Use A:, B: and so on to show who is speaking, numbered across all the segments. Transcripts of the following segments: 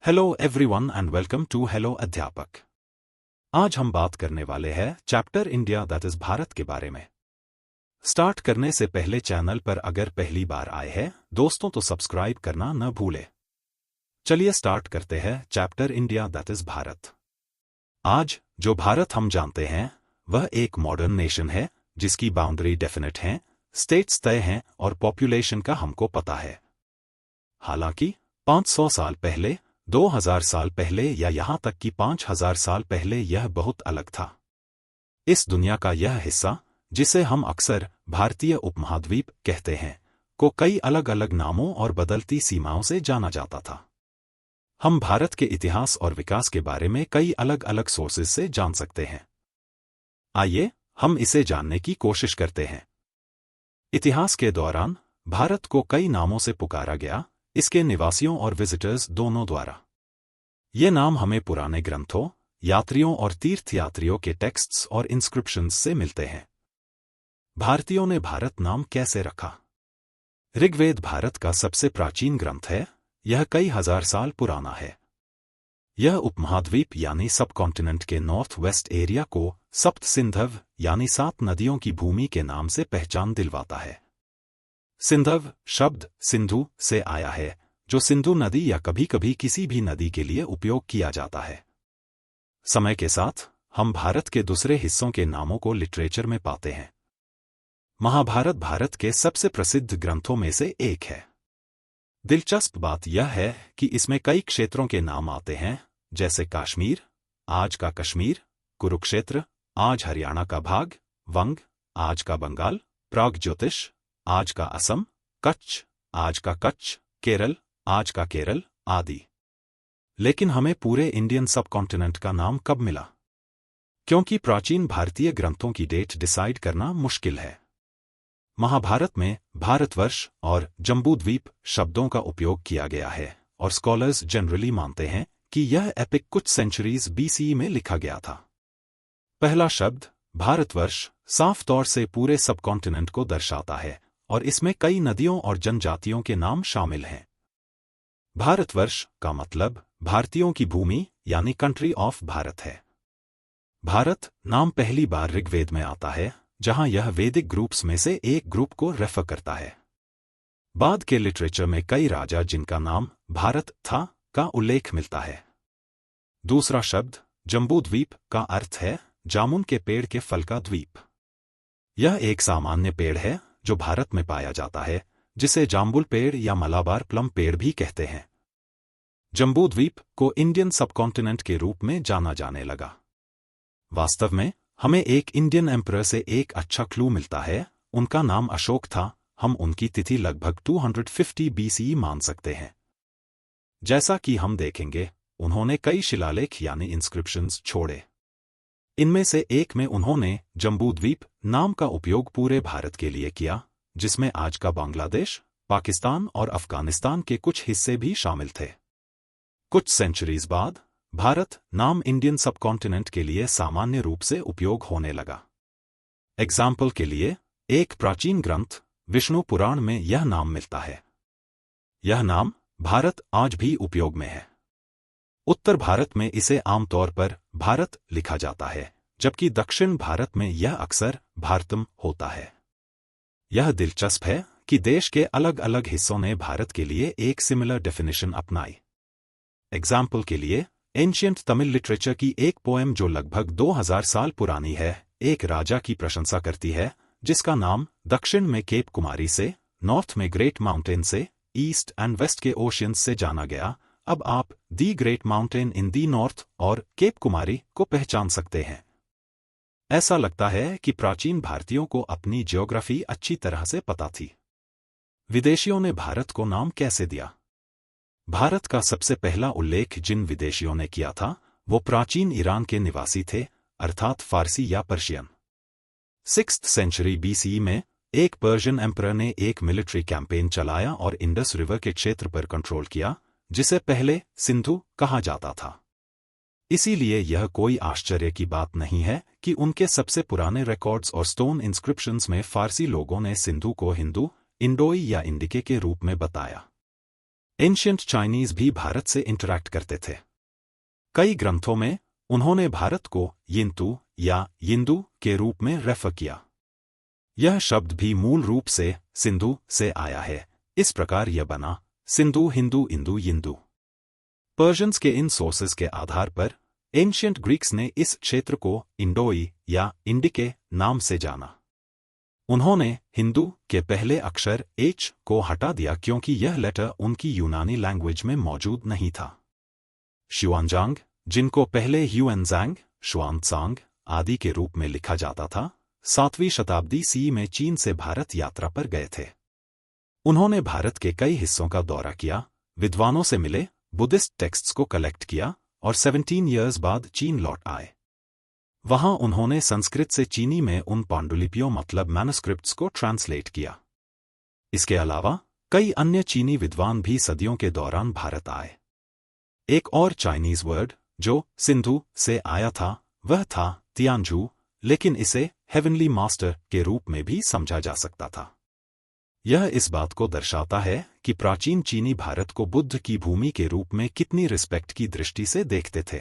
A: Hello everyone and welcome to hello Adhyapak. आज हम बात करने वाले हैं chapter India that is Bharat के बारे में। स्टार्ट करने से पहले चैनल पर अगर पहली बार आए हैं दोस्तों तो सब्सक्राइब करना न भूले। चलिए स्टार्ट करते हैं chapter India that is Bharat. आज जो भारत हम जानते हैं वह एक मॉडर्न नेशन है जिसकी बाउंड्री डेफिनेट हैं, स्टेट्स तय हैं और पॉपुलेशन का हमको पता है। हालांकि 500 साल पहले, 2000 साल पहले या यहाँ तक कि 5000 साल पहले यह बहुत अलग था। इस दुनिया का यह हिस्सा जिसे हम अक्सर भारतीय उपमहाद्वीप कहते हैं को कई अलग अलग नामों और बदलती सीमाओं से जाना जाता था। हम भारत के इतिहास और विकास के बारे में कई अलग अलग सोर्सेज से जान सकते हैं। आइए हम इसे जानने की कोशिश करते हैं। इतिहास के दौरान भारत को कई नामों से पुकारा गया, इसके निवासियों और विजिटर्स दोनों द्वारा। ये नाम हमें पुराने ग्रंथों, यात्रियों और तीर्थयात्रियों के टेक्स्ट्स और इंस्क्रिप्शंस से मिलते हैं। भारतीयों ने भारत नाम कैसे रखा? ऋग्वेद भारत का सबसे प्राचीन ग्रंथ है। यह कई हजार साल पुराना है। यह उपमहाद्वीप यानी सबकॉन्टिनेंट के नॉर्थ वेस्ट एरिया को सप्त सिंधव यानी 7 नदियों की भूमि के नाम से पहचान दिलवाता है। सिंधव शब्द सिंधु से आया है, जो सिंधु नदी या कभी कभी किसी भी नदी के लिए उपयोग किया जाता है। समय के साथ हम भारत के दूसरे हिस्सों के नामों को लिटरेचर में पाते हैं। महाभारत भारत के सबसे प्रसिद्ध ग्रंथों में से एक है। दिलचस्प बात यह है कि इसमें कई क्षेत्रों के नाम आते हैं, जैसे काश्मीर, आज का कश्मीर, कुरुक्षेत्र, आज हरियाणा का भाग, वंग, आज का बंगाल, प्रागज्योतिष, आज का असम, कच्छ, आज का कच्छ, केरल, आज का केरल आदि। लेकिन हमें पूरे इंडियन सबकॉन्टिनेंट का नाम कब मिला? क्योंकि प्राचीन भारतीय ग्रंथों की डेट डिसाइड करना मुश्किल है। महाभारत में भारतवर्ष और जम्बूद्वीप शब्दों का उपयोग किया गया है और स्कॉलर्स जनरली मानते हैं कि यह एपिक कुछ सेंचुरीज बीसीई में लिखा गया था। पहला शब्द भारतवर्ष साफ तौर से पूरे सबकॉन्टिनेंट को दर्शाता है और इसमें कई नदियों और जनजातियों के नाम शामिल हैं। भारतवर्ष का मतलब भारतीयों की भूमि यानी कंट्री ऑफ भारत है। भारत नाम पहली बार ऋग्वेद में आता है, जहां यह वैदिक ग्रुप्स में से एक ग्रुप को रेफर करता है। बाद के लिटरेचर में कई राजा जिनका नाम भारत था का उल्लेख मिलता है। दूसरा शब्द जम्बूद्वीप का अर्थ है जामुन के पेड़ के फल का द्वीप। यह एक सामान्य पेड़ है जो भारत में पाया जाता है, जिसे जाम्बुल पेड़ या मलाबार प्लम पेड़ भी कहते हैं। जम्बूद्वीप को इंडियन सबकॉन्टिनेंट के रूप में जाना जाने लगा। वास्तव में हमें एक इंडियन एम्परर से एक अच्छा क्लू मिलता है। उनका नाम अशोक था। हम उनकी तिथि लगभग 250 बीसीई मान सकते हैं। जैसा कि हम देखेंगे, उन्होंने कई शिलालेख यानी इंस्क्रिप्शंस छोड़े। इनमें से एक में उन्होंने जम्बूद्वीप नाम का उपयोग पूरे भारत के लिए किया, जिसमें आज का बांग्लादेश, पाकिस्तान और अफगानिस्तान के कुछ हिस्से भी शामिल थे। कुछ सेंचुरीज बाद भारत नाम इंडियन सबकॉन्टिनेंट के लिए सामान्य रूप से उपयोग होने लगा। एग्जाम्पल के लिए, एक प्राचीन ग्रंथ विष्णु पुराण में यह नाम मिलता है। यह नाम भारत आज भी उपयोग में है। उत्तर भारत में इसे आमतौर पर भारत लिखा जाता है, जबकि दक्षिण भारत में यह अक्सर भारतम होता है। यह दिलचस्प है कि देश के अलग अलग हिस्सों ने भारत के लिए एक सिमिलर डेफिनेशन अपनाई। एग्जाम्पल के लिए, एंशियंट तमिल लिटरेचर की एक पोएम जो लगभग 2000 साल पुरानी है, एक राजा की प्रशंसा करती है जिसका नाम दक्षिण में केप कुमारी से, नॉर्थ में ग्रेट माउंटेन से, ईस्ट एंड वेस्ट के ओशियंस से जाना गया। अब आप the great mountain in the north और केप कुमारी को पहचान सकते हैं। ऐसा लगता है कि प्राचीन भारतीयों को अपनी ज्योग्राफी अच्छी तरह से पता थी। विदेशियों ने भारत को नाम कैसे दिया? भारत का सबसे पहला उल्लेख जिन विदेशियों ने किया था वो प्राचीन ईरान के निवासी थे, अर्थात फारसी या पर्शियन। 6th सेंचुरी बीसीई में एक पर्शियन एम्परर ने एक मिलिट्री कैंपेन चलाया और इंडस रिवर के क्षेत्र पर कंट्रोल किया, जिसे पहले सिंधु कहा जाता था। इसीलिए यह कोई आश्चर्य की बात नहीं है कि उनके सबसे पुराने रिकॉर्ड्स और स्टोन इंस्क्रिप्शंस में फारसी लोगों ने सिंधु को हिंदू, इंडोई या इंडिके के रूप में बताया। एंशियंट चाइनीज भी भारत से इंटरैक्ट करते थे। कई ग्रंथों में उन्होंने भारत को यिंतु या यिंदू के रूप में रेफर किया। यह शब्द भी मूल रूप से सिंधु से आया है, इस प्रकार यह बना सिंधु हिंदू इंदु यिंदू। पर्शियंस के इन सोर्सेस के आधार पर एंशियंट ग्रीक्स ने इस क्षेत्र को इंडोई या इंडिके नाम से जाना। उन्होंने हिंदू के पहले अक्षर एच को हटा दिया क्योंकि यह लेटर उनकी यूनानी लैंग्वेज में मौजूद नहीं था। शुआनजांग, जिनको पहले ह्यूएनजांग, शुआनसांग आदि के रूप में लिखा जाता था, 7वीं शताब्दी सी में चीन से भारत यात्रा पर गए थे। उन्होंने भारत के कई हिस्सों का दौरा किया, विद्वानों से मिले, बुद्धिस्ट टेक्स्ट्स को कलेक्ट किया और 17 ईयर्स बाद चीन लौट आए। वहां उन्होंने संस्कृत से चीनी में उन पांडुलिपियों मतलब मैनुस्क्रिप्ट्स को ट्रांसलेट किया। इसके अलावा कई अन्य चीनी विद्वान भी सदियों के दौरान भारत आए। एक और चाइनीज वर्ड जो सिंधु से आया था वह था तियानजू, लेकिन इसे हेवनली मास्टर के रूप में भी समझा जा सकता था। यह इस बात को दर्शाता है कि प्राचीन चीनी भारत को बुद्ध की भूमि के रूप में कितनी रिस्पेक्ट की दृष्टि से देखते थे।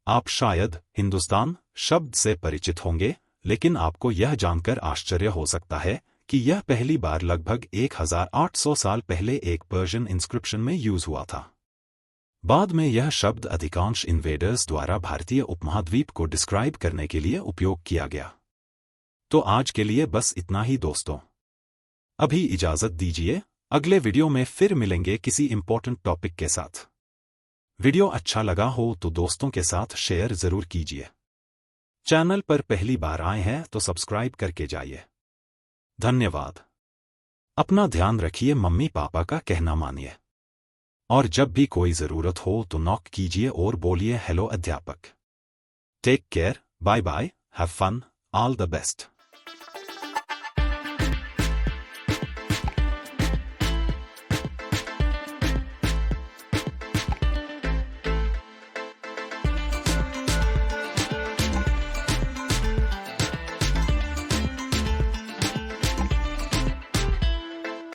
A: आप शायद हिंदुस्तान शब्द से परिचित होंगे, लेकिन आपको यह जानकर आश्चर्य हो सकता है कि यह पहली बार लगभग 1800 साल पहले एक पर्शियन इंस्क्रिप्शन में यूज हुआ था। बाद में यह शब्द अधिकांश इन्वेडर्स द्वारा भारतीय उपमहाद्वीप को डिस्क्राइब करने के लिए उपयोग किया गया। तो आज के लिए बस इतना ही दोस्तों। अभी इजाजत दीजिए, अगले वीडियो में फिर मिलेंगे किसी इंपॉर्टेंट टॉपिक के साथ। वीडियो अच्छा लगा हो तो दोस्तों के साथ शेयर जरूर कीजिए। चैनल पर पहली बार आए हैं तो सब्सक्राइब करके जाइए। धन्यवाद। अपना ध्यान रखिए, मम्मी पापा का कहना मानिए, और जब भी कोई जरूरत हो तो नॉक कीजिए और बोलिए hello Adhyapak. Take care, bye bye, have fun, all the best.